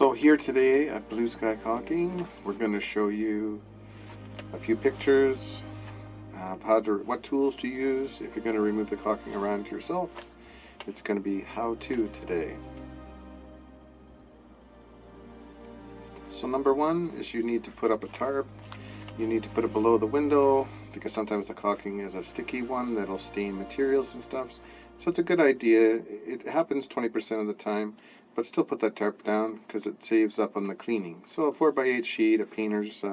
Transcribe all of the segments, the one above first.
So here today at Bluesky Caulking, we're going to show you a few pictures of what tools to use if you're going to remove the caulking around yourself. It's going to be how-to today. So number one is you need to put up a tarp. You need to put it below the window because sometimes the caulking is a sticky one that'll stain materials and stuff. So it's a good idea. It happens 20% of the time, but still put that tarp down because it saves up on the cleaning. So a 4x8 sheet, a painter's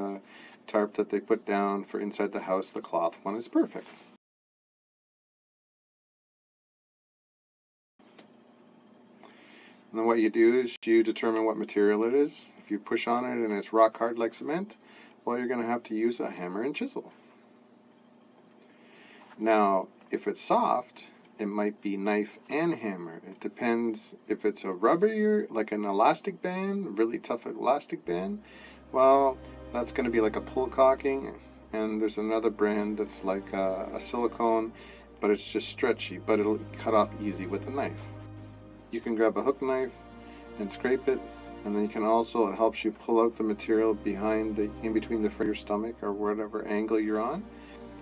tarp that they put down for inside the house, the cloth one, is perfect. And then what you do is you determine what material it is. If you push on it and it's rock hard like cement, well, you're going to have to use a hammer and chisel. Now, if it's soft, it might be knife and hammer. It depends if it's a rubber, like an elastic band, really tough elastic band. Well, that's going to be like a pull caulking, and there's another brand that's like a silicone, but it's just stretchy, but it'll cut off easy with a knife. You can grab a hook knife and scrape it, and then you can also, it helps you pull out the material in between the front of your stomach or whatever angle you're on.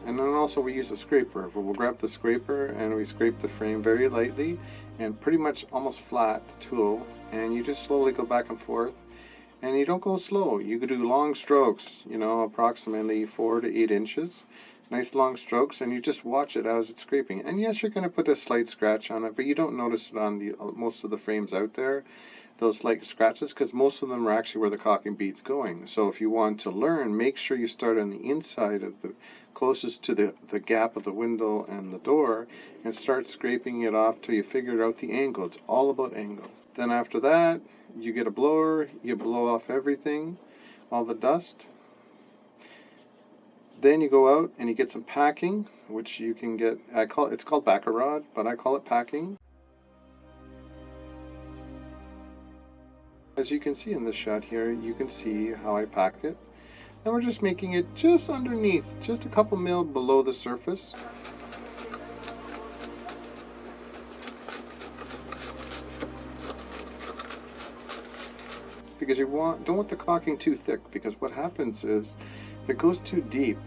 And then also we use a scraper. We'll grab the scraper and we scrape the frame very lightly and pretty much almost flat, the tool, and you just slowly go back and forth. And you don't go slow. You can do long strokes, approximately 4 to 8 inches. Nice long strokes, and you just watch it as it's scraping. And yes, you're going to put a slight scratch on it, but you don't notice it on most of the frames out there, those slight scratches, because most of them are actually where the caulking bead's going. So if you want to learn, make sure you start on the inside of the closest to the gap of the window and the door, and start scraping it off till you figure out the angle. It's all about angle. Then after that, you get a blower, you blow off everything, all the dust. Then you go out and you get some packing, which you can get, it's called back-a-rod, but I call it packing. As you can see in this shot here, you can see how I pack it. And we're just making it just underneath, just a couple mil below the surface. Because you don't want the caulking too thick, because what happens is if it goes too deep,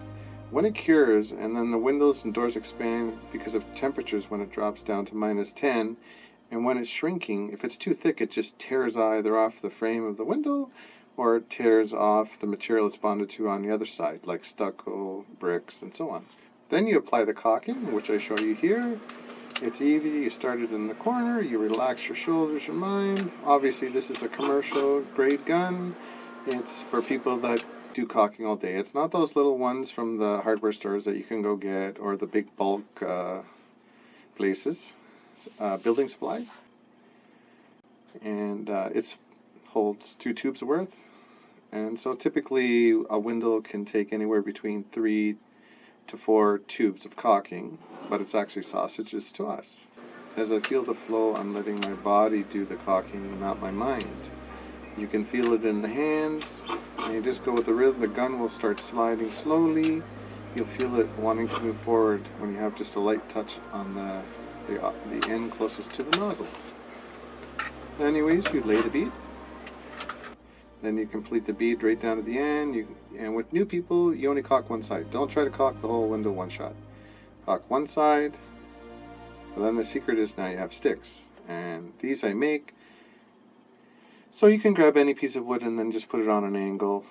when it cures and then the windows and doors expand because of temperatures when it drops down to -10, and when it's shrinking, if it's too thick, it just tears either off the frame of the window or it tears off the material it's bonded to on the other side, like stucco, bricks, and so on. Then you apply the caulking, which I show you here. It's easy. You start it in the corner, you relax your shoulders, your mind. Obviously this is a commercial grade gun. It's for people that do caulking all day. It's not those little ones from the hardware stores that you can go get, or the big bulk places, building supplies. And it holds 2 tubes worth. And so typically a window can take anywhere between 3 to 4 tubes of caulking, but it's actually sausages to us. As I feel the flow, I'm letting my body do the caulking, not my mind. You can feel it in the hands, and you just go with the rhythm. The gun will start sliding slowly. You'll feel it wanting to move forward when you have just a light touch on the end closest to the nozzle. Anyways, you lay the bead. Then you complete the bead right down to the end. And with new people, you only caulk one side. Don't try to caulk the whole window one shot. Caulk one side. But then the secret is now you have sticks. And these I make. So you can grab any piece of wood and then just put it on an angle.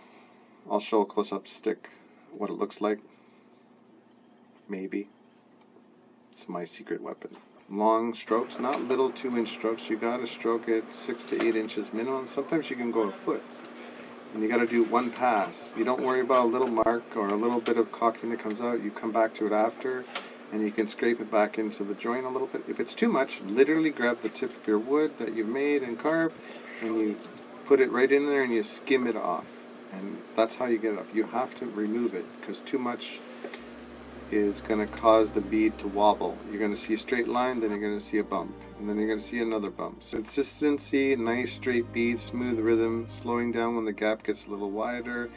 I'll show a close-up stick what it looks like. Maybe. It's my secret weapon. Long strokes, not little 2-inch strokes. You gotta stroke it 6 to 8 inches minimum. Sometimes you can go a foot. And you gotta do one pass. You don't worry about a little mark or a little bit of caulking that comes out. You come back to it after, and you can scrape it back into the joint a little bit. If it's too much, literally grab the tip of your wood that you've made and carved, and you put it right in there and you skim it off. And that's how you get it up. You have to remove it, because too much is going to cause the bead to wobble. You're going to see a straight line, then you're going to see a bump, and then you're going to see another bump. So consistency, nice straight bead, smooth rhythm, slowing down when the gap gets a little wider,